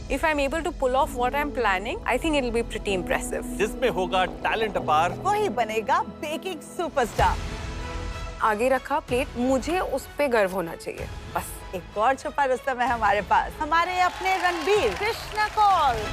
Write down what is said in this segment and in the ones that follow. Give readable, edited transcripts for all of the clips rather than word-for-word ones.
If I'm able to pull off what I'm planning, I think it'll be pretty impressive. जिसमें होगा talent अपार, वही बनेगा baking superstar. आगे रखा प्लेट, मुझे उस पे गर्व होना चाहिए बस। एक और छुपा रुस्तम है हमारे पास, हमारे अपने Ranbir Krishna Kaul.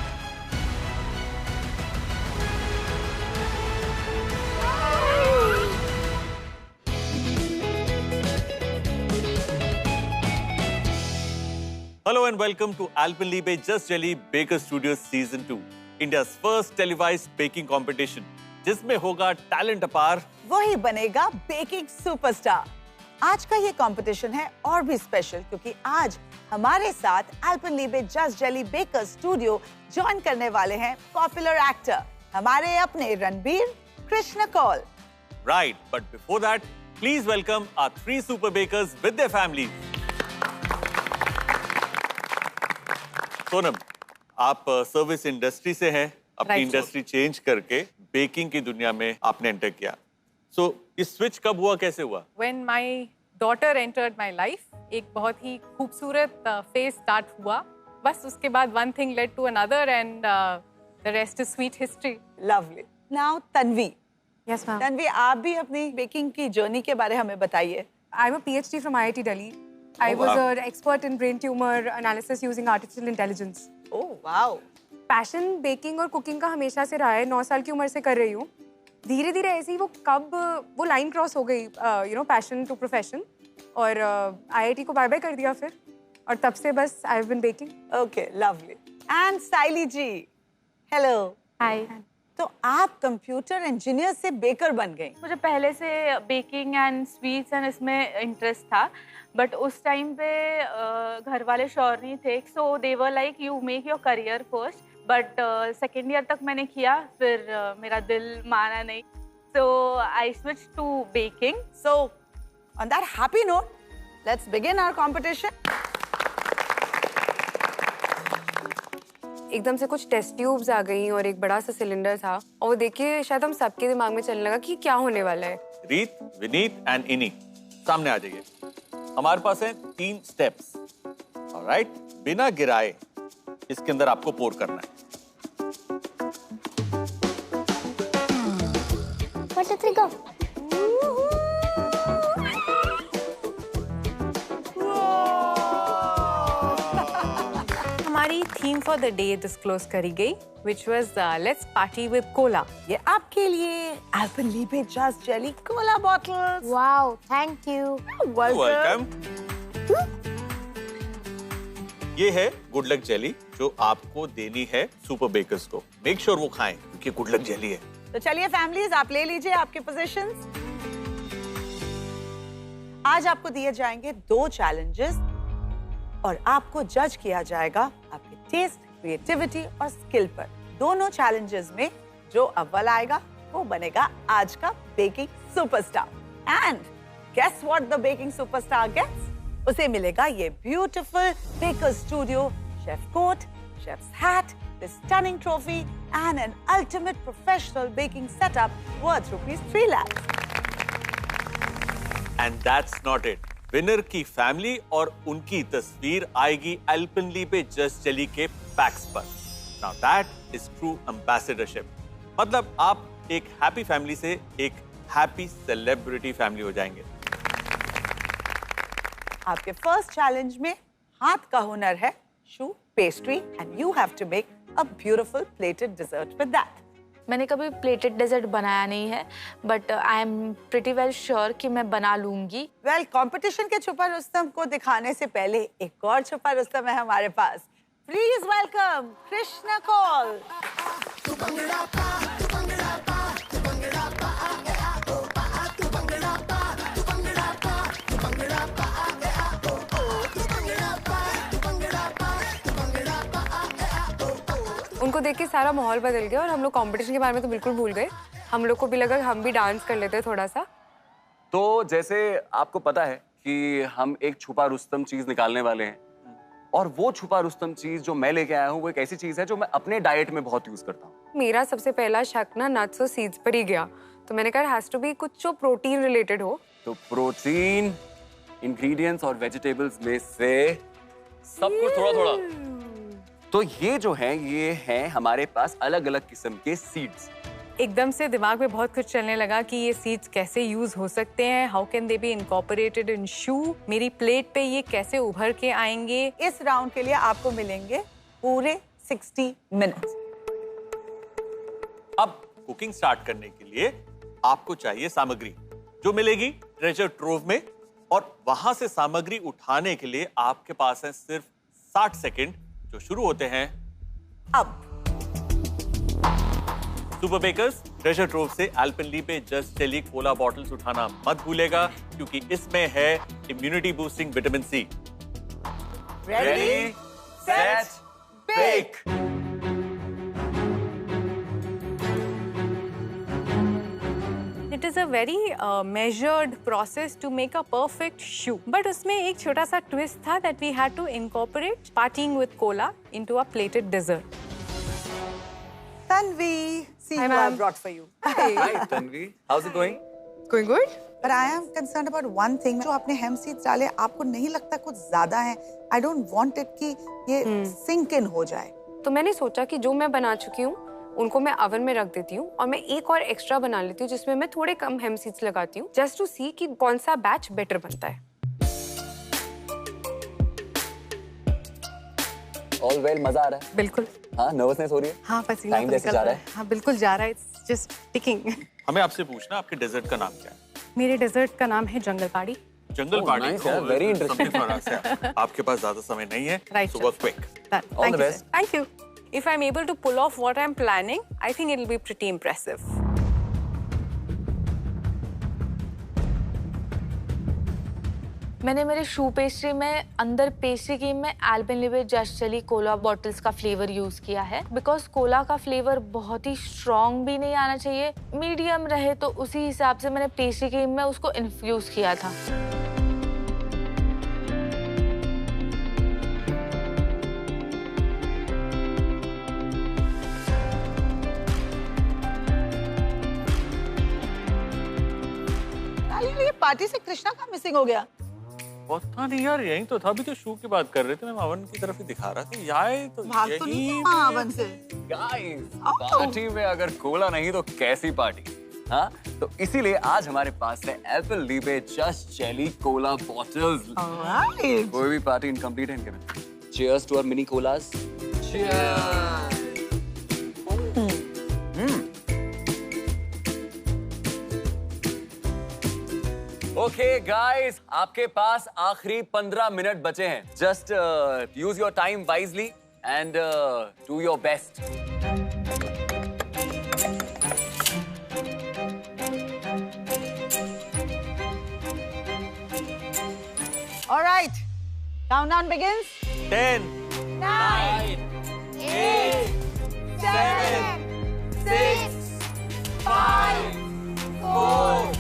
Hello and welcome to Alpenliebe Just Jelly Baker Studios Season 2, India's first televised baking competition, जिसमें होगा टैलेंट अपार, वही बनेगा बेकिंग सुपरस्टार। आज का ये कंपटीशन है और भी स्पेशल क्योंकि आज हमारे साथ Alpenliebe Just Jelly Baker Studio join करने वाले हैं पॉपुलर एक्टर हमारे अपने Ranbir Krishna Kaul. Right, but before that, please welcome our 3 super bakers with their families. Sonam, आप सर्विस इंडस्ट्री से हैं, अपनी इंडस्ट्री चेंज करके बेकिंग की दुनिया में आपने एंटर किया। सो इस स्विच कब हुआ, कैसे हुआ? When my daughter entered my life, एक बहुत ही खूबसूरत फेज स्टार्ट हुआ। बस उसके बाद one thing led to another and the rest is sweet history. Lovely. Now Tanvi. Yes, ma'am. Tanvi, आप भी अपनी बेकिंग की जर्नी के बारे हमें बताइए। I'm a PhD from IIT Delhi. I was an expert in brain tumor analysis using artificial intelligence. Oh, wow. Passion baking और cooking का हमेशा से रहा है। 9 साल की उम्र से कर रही हूँ। धीरे-धीरे ऐसे ही वो लाइन क्रॉस हो गई, passion to profession, और IIT को बाय-बाय कर दिया फिर, और तब से बस I've been baking. Okay, lovely. And Saili ji, hello. Hi. तो आप कंप्यूटर इंजीनियर से बेकर बन गई। मुझे पहले से बेकिंग एंड स्वीट्स एंड इसमें इंटरेस्ट था, बट उस टाइम पे घर वाले श्योर नहीं थे, so they were like you make your career first. But second year तक मैंने किया, फिर मेरा दिल माना नहीं, so I switch to baking. So on that happy note, let's begin our competition. एकदम से कुछ टेस्ट ट्यूब्स आ गई और एक बड़ा सा सिलेंडर था, और वो देख के शायद हम सबके दिमाग में चलने लगा कि क्या होने वाला है। रीत, विनीत एंड इनी, सामने आ जाइए। हमारे पास है 3 स्टेप्स। ऑलराइट, बिना गिराए इसके अंदर आपको पोर करना है। 1, 2, 3 go. हमारी theme for the day disclose करी गई, which was let's party with cola. ये आपके लिए Alpenliebe Just Jelly cola bottles. Wow, thank you. Welcome. ये है गुड लक जेली जो आपको देनी है सुपर बेकर्स को। मेक श्योर वो खाएं क्योंकि गुड लक जेली है। तो चलिए फैमिलीज, आप ले लीजिए आपके पोजीशंस। आज आपको दिए जाएंगे 2 चैलेंजेस और आपको जज किया जाएगा आपके टेस्ट, क्रिएटिविटी और स्किल पर। दोनों चैलेंजेस में जो अव्वल आएगा वो बनेगा आज का baking superstar. And guess what the baking superstar gets? उसे मिलेगा ये beautiful baker studio chef coat, chef's hat, the stunning trophy and an ultimate professional baking setup worth ₹3 lakhs. And that's not it. Winner की family और उनकी तस्वीर आएगी Alpenliebe Just Jelly के PACS पर। Now that is true ambassadorship. मतलब आप एक हैप्पी फैमिली से एक हैप्पी सेलिब्रिटी फैमिली हो जाएंगे। आपके फर्स्ट चैलेंज में हाथ का हुनर है शू pastry and you have to make a beautiful plated dessert with that. मैंने कभी प्लेटेड डेजर्ट बनाया नहीं है, but I am pretty well sure कि मैं बना लूंगी। वेल, कंपटीशन के छुपा रुस्तम को दिखाने से पहले एक और छुपा रुस्तम है हमारे पास। Please welcome Krishna Kaul. उनको देख के सारा माहौल बदल गया और हम लोग कंपटीशन के बारे में तो बिल्कुल भूल गए। हम लोग को भी लगा हम भी डांस कर लेते थोड़ा सा। तो जैसे आपको पता है कि हम एक छुपा रुस्तम चीज निकालने वाले हैं, और वो छुपा रुस्तम चीज जो मैं लेके आया हूँ वो एक ऐसी चीज है जो मैं अपने डाइट में बहुत यूज करता हूँ। मेरा सबसे पहला शक ना नट्स और सीड्स पर ही गया, तो मैंने कहा हैज टू बी कुछ जो प्रोटीन रिलेटेड हो। तो प्रोटीन, इंग्रेडिएंट्स और वेजिटेबल्स में से सब कुछ थोड़ा थोड़ा। तो ये जो है ये है हमारे पास अलग अलग किस्म के सीड्स। एकदम से दिमाग में बहुत कुछ चलने लगा कि ये सीड्स कैसे यूज हो सकते हैं, how can they be incorporated in शू, मेरी प्लेट पे ये कैसे उभर के आएंगे। इस राउंड के लिए आपको मिलेंगे पूरे 60 मिनट्स। अब कुकिंग स्टार्ट करने के लिए आपको चाहिए सामग्री जो मिलेगी ट्रेजर ट्रोव में, और वहां से सामग्री उठाने के लिए आपके पास है सिर्फ 60 सेकंड जो शुरू होते हैं अब। सुपर बेकर्स ट्रेजर ट्रोव से Alpenliebe just jelly cola bottles उठाना मत भूलेगा, क्योंकि इसमें है immunity boosting vitamin C. Ready set bake. It is a very measured process to make a perfect shoe. But उसमें एक छोटा सा twist था that we had to incorporate partying with cola into a plated dessert. Tanvi, see Hi, who I ma'am. brought for you. Hi Tanvi, how's it going? Going good? But I am concerned about one thing. जो आपने hemp seeds डाले, आपको नहीं लगता कुछ ज्यादा है? I don't want it कि ये sink in हो जाए। तो मैंने सोचा कि जो मैं बना चुकी हूँ उनको मैं ओवन में रख देती हूँ और मैं एक और एक्स्ट्रा बना लेती हूँ जिसमें मैं थोड़े कम हेम्प सीड्स लगाती हूँ, जस्ट टू सी कि कौन सा बैच बेटर बनता है। ऑल वेल, मजा आ रहा है? बिल्कुल। हाँ, नर्वसनेस हो रही है? हाँ, पसीना टाइम तो जैसे निकल जा रहा रहा है। हाँ, बिल्कुल जा रहा है। It's just ticking. हमें आपसे पूछना आपके डेजर्ट का नाम क्या है? मेरे डेजर्ट का नाम है जंगल पाड़ी। जंगल Oh, party. nice, yeah, very interesting. आपके पास ज्यादा समय नहीं है, Right, so sir. work quick. Done. All Thank the you, best. sir. Thank you. If I'm able to pull off what I'm planning, I think it'll be pretty impressive. मैंने मेरे शू pastry में अंदर pastry cream में Alpenliebe just jelly cola bottles का flavour use किया है, because Cola का flavour बहुत ही स्ट्रॉन्ग भी नहीं आना चाहिए, मीडियम रहे, तो उसी हिसाब से मैंने पेस्ट्री क्रीम में उसको इन्फ्यूज किया था। ये पार्टी से कृष्णा का मिसिंग हो गया। पता नहीं यार, यही तो था। अभी तो शू की बात कर रहे थे, मैं अवन की तरफ ही दिखा रहा था। यार तो भाग तो नहीं यही गया अवन से। गाइस, पार्टी में अगर कोला नहीं तो कैसी पार्टी? हाँ, तो इसीलिए आज हमारे पास है Alpenliebe just jelly cola bottles. Alright. कोई भी पार्टी इनकम्प्लीट है इनके में। Cheers to our mini colas. Cheers. Okay guys, आपके पास आखिरी 15 मिनट बचे हैं। Just use your time wisely and do your best. All right. Countdown begins. 10, 9, 8, 7, 6, 5, 4,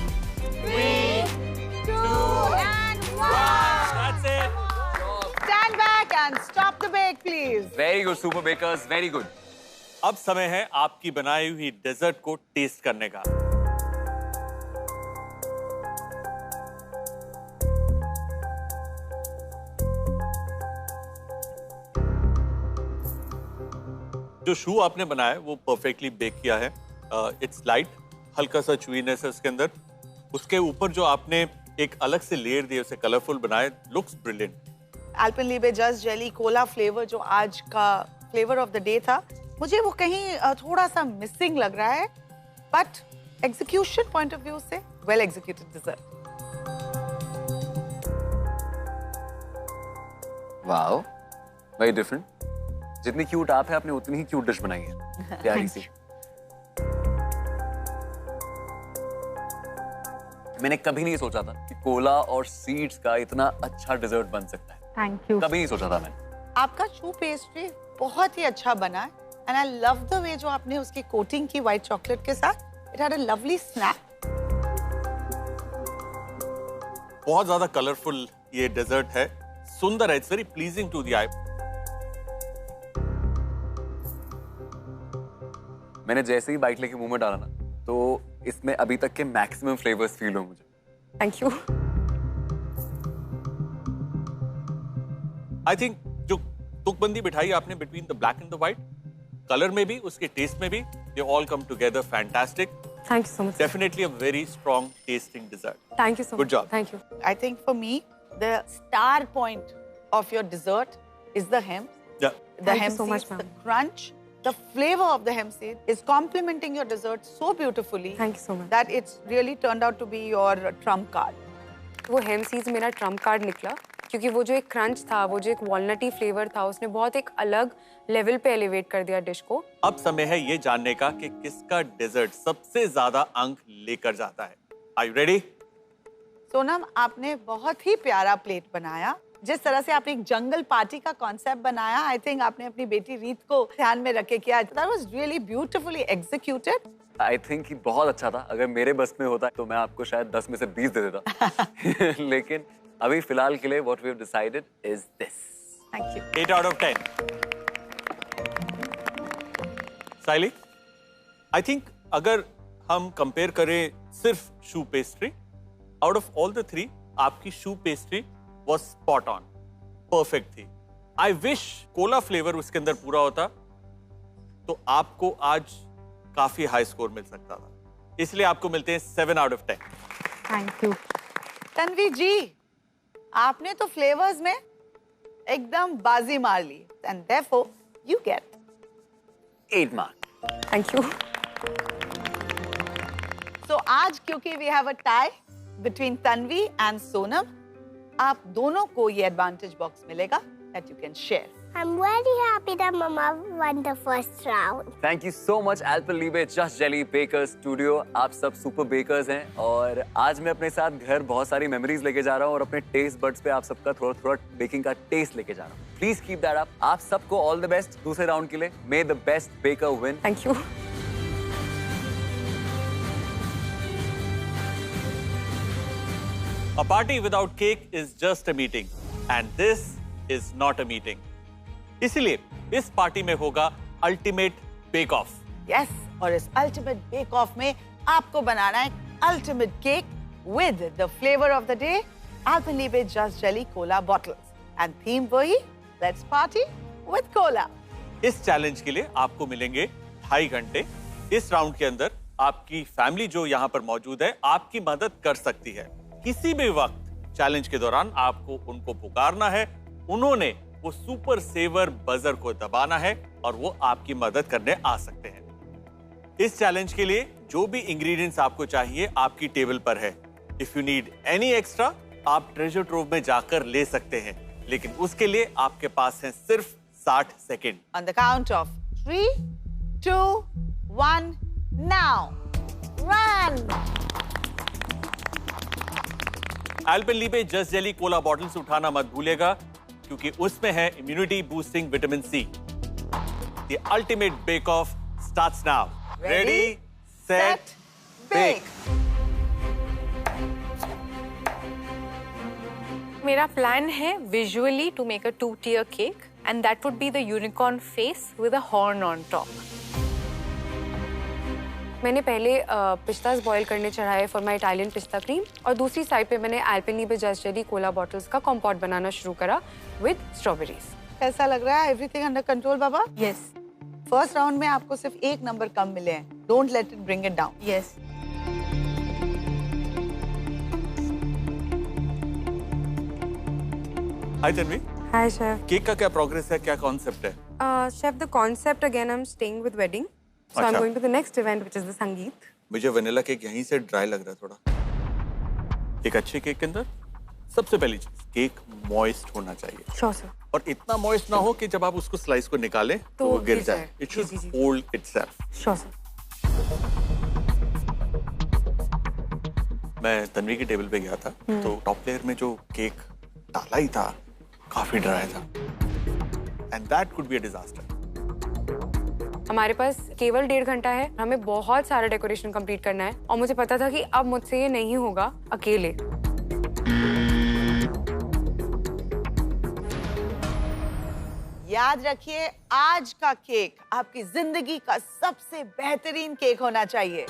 3, 2, and 1. That's it. Stand back and stop the bake, please. Very good super bakers, very good. अब समय है आपकी बनाई हुई डेजर्ट को test करने का। जो शू आपने बनाया है वो परफेक्टली बेक किया है। इट्स लाइट, हल्का सा च्यूइनेस है उसके अंदर। उसके ऊपर जो आपने एक अलग से लेयर दी, उसे कलरफुल बनाया, looks brilliant. Alpenliebe just jelly Cola flavour जो आज का फ्लेवर ऑफ द डे था, मुझे वो कहीं थोड़ा सा मिसिंग लग रहा है, but execution point of view से well executed dessert. Wow, very different. जितनी क्यूट आप है, आपने उतनी ही क्यूट डिश बनाई है, प्यारी सी। मैंने कभी नहीं सोचा था कि कोला और सीड्स का इतना अच्छा डिजर्ट बन सकता है। Thank you. कभी नहीं सोचा था मैंने। आपका शू पेस्ट्री बहुत ही अच्छा बना है, and I love the way जो आपने उसकी कोटिंग की व्हाइट चॉकलेट के साथ। It had a lovely snap. बहुत ज्यादा कलरफुल ये डेजर्ट है, सुंदर है, it's very pleasing to the eye. मैंने जैसे ही बाइट लेके मुंह में डाला ना, तो इसमें अभी तक के मैक्सिमम फ्लेवर्स फील हो मुझे। Thank you. आई थिंक जो तुकबंदी बिठाई आपने between the black and the white, colour में भी, उसके टेस्ट में भी, they all come together fantastic. Thank you so much. Definitely a very strong tasting dessert. Thank you so much. Good job. Thank you. I think for me, the star point of your dessert is the hem. Yeah. The Thank you hem so much, seeds, the ma'am. crunch, the flavor of the hemp seed is complementing your dessert so beautifully. Thank you so much. That it's really turned out to be your trump card. वो हेम seeds मेरा Trump card निकला क्योंकि वो जो एक crunch था, वो जो एक वॉलनटी फ्लेवर था, उसने बहुत एक अलग लेवल पे एलिवेट कर दिया डिश को. अब समय है ये जानने का कि किसका डेजर्ट सबसे ज्यादा अंक लेकर जाता है. Are you ready? सोनम, आपने बहुत ही प्यारा प्लेट बनाया. जिस तरह से आपने एक जंगल पार्टी का कॉन्सेप्ट बनाया, आई थिंक आपने अपनी बेटी रीत को ध्यान में रख के किया. That was really beautifully executed. I think कि बहुत अच्छा था. अगर मेरे बस में होता तो मैं आपको शायद 10 में से 20 दे देता. लेकिन अभी फिलहाल के लिए what we have decided is this. Thank you. 8 out of 10. Saili, I think अगर हम कंपेयर करें सिर्फ शू pastry, out of all the 3 आपकी शू pastry was spot on, perfect थी. आई विश कोला फ्लेवर उसके अंदर पूरा होता तो आपको आज काफी हाई स्कोर मिल सकता था. इसलिए आपको मिलते हैं 7 out of 10. Thank you. Tanvi ji, आपने तो फ्लेवर्स में एकदम बाजी मार ली. And therefore, you get 8 mark. Thank you. So आज क्योंकि we have a tie between Tanvi and Sonam, आप दोनों को ये एडवांटेज बॉक्स मिलेगा that you can share. I'm very happy that Mama won the first round. Thank you so much Alpenliebe Just Jelly Bakers Studio. आप सब super bakers हैं और आज मैं अपने साथ घर बहुत सारी मेमोरीज लेके जा रहा हूँ और अपने टेस्ट बड्स पे आप सबका थोड़ा बेकिंग का टेस्ट लेके जा रहा हूँ. Please keep that up. आप सबको ऑल द बेस्ट दूसरे राउंड के लिए. मे the best baker win. Thank you. A party without cake is just a meeting, and this is not a meeting. इसलिए इस पार्टी में होगा अल्टीमेट बेक ऑफ. Yes, और इस अल्टीमेट बेक ऑफ में आपको बनाना है ultimate cake with the flavor of the day, Alpenliebe Just Jelly Cola bottles. And theme वही, let's party with cola. इस चैलेंज के लिए आपको मिलेंगे 2.5 घंटे. इस राउंड के अंदर आपकी फैमिली जो यहाँ पर मौजूद है आपकी मदद कर सकती है. किसी भी वक्त चैलेंज के दौरान आपको उनको पुकारना है. उन्होंने वो सुपर सेवर बजर को दबाना है और वो आपकी मदद करने आ सकते हैं. इस चैलेंज के लिए जो भी इंग्रेडिएंट्स आपको चाहिए आपकी टेबल पर है. If you need any extra आप ट्रेजर ट्रोव में जाकर ले सकते हैं, लेकिन उसके लिए आपके पास है सिर्फ 60 second. On the count of 3, 2, 1, now. Run! Alpenliebe Just Jelly cola bottles उठाना मत भूलेगा क्योंकि उसमें है immunity boosting vitamin C. The ultimate bake off starts now. Ready, set, bake. मेरा प्लान है visually to make a 2-tier cake and that would be the unicorn face with a horn on top. मैंने पहले पिस्तास boil करने चढ़ाए for my Italian pista cream और दूसरी side पे मैंने Alpenliebe Just Jelly cola bottles का कॉम्पोट बनाना शुरू करा विद स्ट्रॉबेरीज. कैसा लग रहा है? एवरीथिंग अंडर कंट्रोल बाबा? यस फर्स्ट राउंड में आपको सिर्फ 1 नंबर कम मिले हैं. Don't let it bring it down. Yes. Hi Tanvi, hi chef. Cake का क्या प्रोग्रेस है, क्या कॉन्सेप्ट है? Chef the concept again I am staying with wedding so I am अच्छा. Going to the next event which is the sangeet. मुझे vanilla cake यहीं से dry लग रहा है थोड़ा. एक अच्छे केक के अंदर सबसे पहली चीज केक मॉइस्ट होना चाहिए श्योर सर. और इतना मॉइस्ट ना हो कि जब आप उसको स्लाइस को निकालें तो वो गिर जाए. इट शुड जी, जी. Hold itself. Sure sir. मैं तन्वी की टेबल पे गया था तो टॉप लेयर में जो केक डाला ही था काफी ड्राई था and that could be a disaster. हमारे पास केवल 1.5 घंटा है. हमें बहुत सारा डेकोरेशन कंप्लीट करना है और मुझे पता था कि अब मुझसे ये नहीं होगा अकेले. याद रखिए, आज का केक आपकी जिंदगी का सबसे बेहतरीन केक होना चाहिए.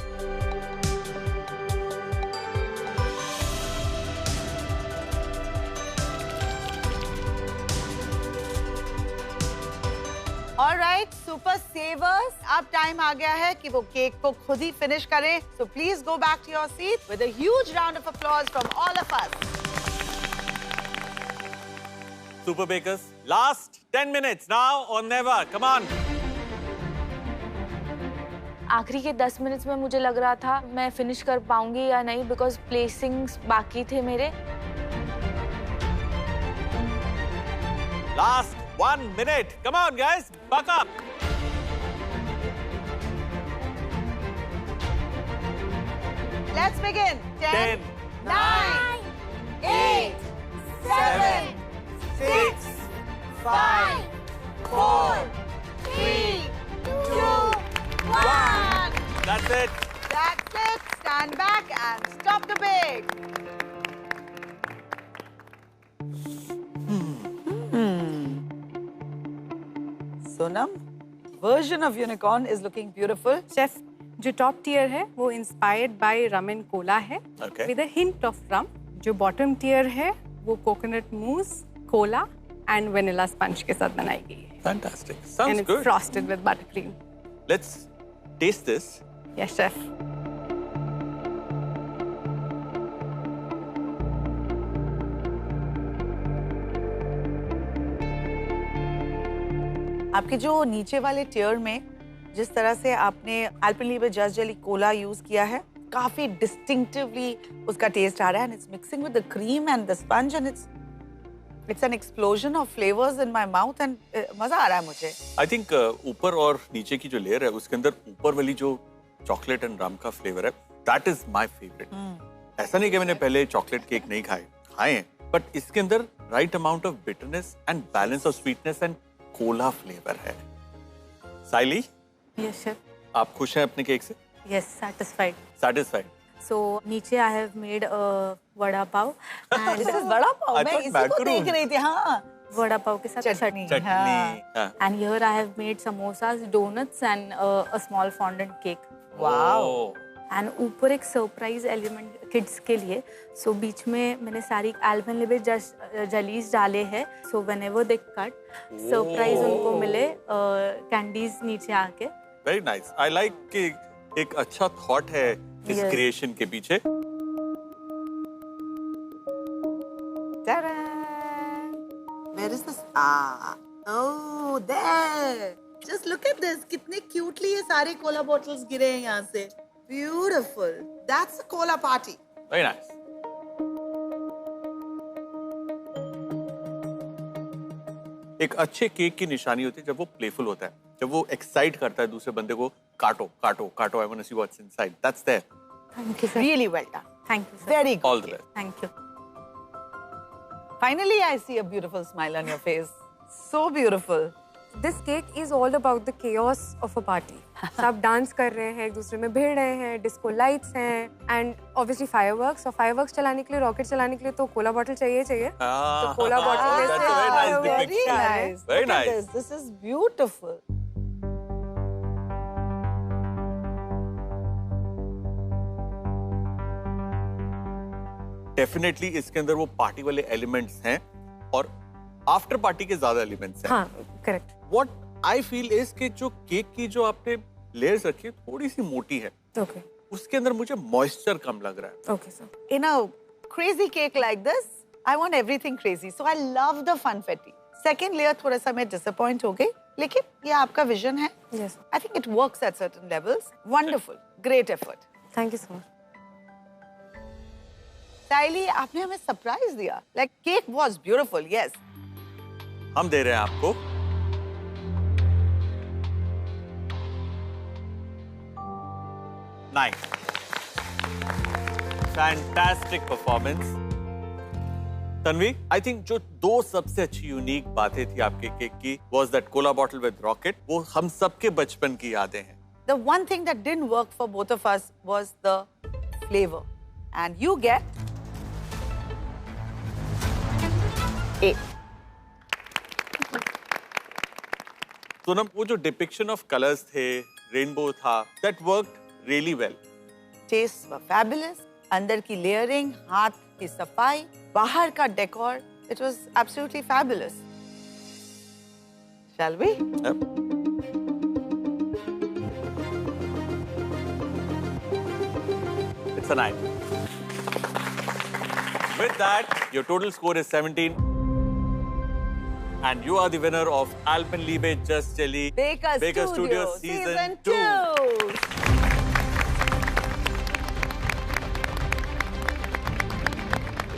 Alright, super savers. अब टाइम आ गया है कि वो केक को खुद ही फिनिश करें. So please go back to your seat with a huge round of applause from all of us. Super Bakers, last 10 minutes now or never. Come on. आखिरी के 10 मिनट्स में मुझे लग रहा था मैं फिनिश कर पाऊंगी या नहीं, बिकॉज प्लेसिंग्स बाकी थे मेरे. Last 1 minute. Come on, guys. Buck up. Let's begin. 10, 9, 8, 7, 6, 5, 4, 3, 2, 1. That's it. That's it. Stand back and stop the bake. Sonam, version of unicorn is looking beautiful. Chef, जो टॉप टियर है वो inspired by rum and cola है Okay. With a hint of rum. जो bottom tier है वो coconut mousse, cola and vanilla sponge के साथ बनाई गई है. Fantastic. And Sounds it's good. Frosted with butter cream. Let's taste this. Yes chef. आपके जो नीचे वाले टियर में जिस तरह से आपने Alpenliebe just jelly Cola use किया है, काफी डिस्टिंक्टिवली उसका टेस्ट आ रहा है. And it's mixing with the cream and the sponge and it's an explosion of flavours in my mouth and मजा आ रहा है मुझे. आई थिंक ऊपर और नीचे की जो लेयर है उसके अंदर ऊपर वाली जो चॉकलेट एंड रम का फ्लेवर है, दैट इज माय फेवरेट. ऐसा नहीं कि मैंने पहले चॉकलेट केक नहीं खाए हैं, बट इसके अंदर right amount of bitterness and balance of sweetness and Cola flavour है. साइली, यस शेफ. आप खुश हैं अपने केक से? Yes, satisfied. सेटिस्फाइड? So नीचे I have made a vada pav. This is बड़ा पाव. I मैं thought इसी को macaroon. देख रही थी. हाँ, वड़ा पाव के साथ चटनी. चटनी. हाँ. And here I have made samosas, donuts and a small fondant cake. Wow. Oh. And ऊपर एक सरप्राइज एलिमेंट किड्स के लिए. So बीच में मैंने सारी एल्पेनलीबे जलीज डाले हैं. So whenever they cut, surprise उनको मिले कैंडीज नीचे आके. Very nice. आई लाइक कि एक अच्छा थॉट है इस Yes. क्रिएशन के पीछे. Ta-da! Where is this? Ah, oh, there. Just look at this. कितने क्यूटली ये सारे कोला बॉटल्स गिरे हैं यहाँ से. Beautiful. That's a cola party. Very nice. एक अच्छे केक की निशानी होती है जब वो प्लेफुल होता है, जब वो एक्साइट करता है दूसरे बंदे को. काटो काटो काटो, I want to see what's inside. That's there. Thank you sir. Really well done. Thank you sir. Very good. All the best. Thank you. Finally, I see a beautiful smile on your face. So beautiful. This cake is all about the chaos of a party. सब dance कर रहे हैं, एक दूसरे में भिड़ रहे हैं, डिस्को लाइट्स हैं एंड ऑब्वियसली फायरवर्क्स. और फायरवर्क्स चलाने के लिए, रॉकेट चलाने के लिए तो कोला बॉटल चाहिए. तो Cola bottle That's a very nice Very depiction. nice. Very Look at nice. this. This is beautiful. Definitely इसके अंदर वो पार्टी वाले एलिमेंट्स हैं और आफ्टर पार्टी के ज्यादा एलिमेंट्स हैं. हाँ, correct. What I feel is कि जो केक की जो आपने लेयर्स रखी है थोड़ी सी मोटी है, ओके उसके अंदर मुझे मॉइस्चर कम लग रहा है. Okay sir. In a crazy cake like this, I want everything crazy. So I love the funfetti. Second layer थोड़ा सा मैं disappoint हो गई, लेकिन ये आपका विजन है. Yes, I think it works at certain levels. Wonderful. Great effort. Thank you so much. Saili, आपने हमें सरप्राइज दिया. Like cake was beautiful, yes. हम दे रहे हैं आपको 9. Fantastic performance. Tanvi, I think जो दो सबसे अच्छी यूनिक बातें थी आपके केक की was that Cola bottle with rocket. वो हम सबके बचपन की यादें हैं. The one thing that didn't work for both of us was the flavor. And you get 8. Sonam, वो जो डिपिक्शन ऑफ कलर्स थे, रेनबो था, that worked really well. Tastes were fabulous. अंदर की लेयरिंग, हाथ की सफाई, बाहर का decor, it was absolutely fabulous. Shall we? Yep. It's a 9. With that, your total score is 17. And you are the winner of Alpenliebe Just Jelly Baker Studio Season 2.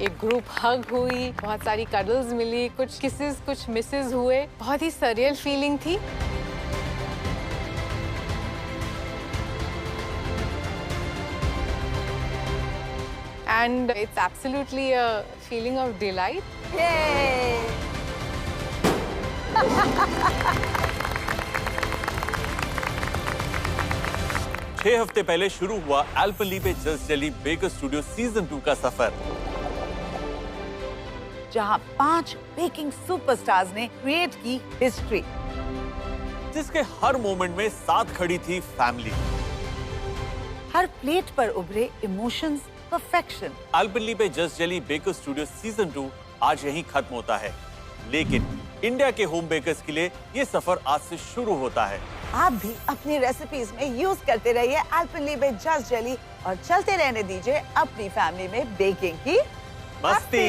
एक group hug हुई, बहुत सारी cuddles मिली, कुछ kisses, कुछ Mrs हुए, बहुत ही surreal feeling थी। And it's absolutely a feeling of delight. Yay! 6 हफ्ते पहले शुरू हुआ Alpenliebe just jelly baker studio season 2 का सफर, जहां 5 बेकिंग सुपरस्टार्स ने क्रिएट की हिस्ट्री, जिसके हर मोमेंट में साथ खड़ी थी फैमिली। हर प्लेट पर उभरे emotions, perfection. Alpenliebe just jelly baker studio season 2 आज यहीं खत्म होता है, लेकिन इंडिया के होम बेकर्स के लिए ये सफर आज से शुरू होता है। आप भी अपनी रेसिपीज में यूज करते रहिए एल्पेनलीबे जस्ट जेली और चलते रहने दीजिए अपनी फैमिली में बेकिंग की मस्ती।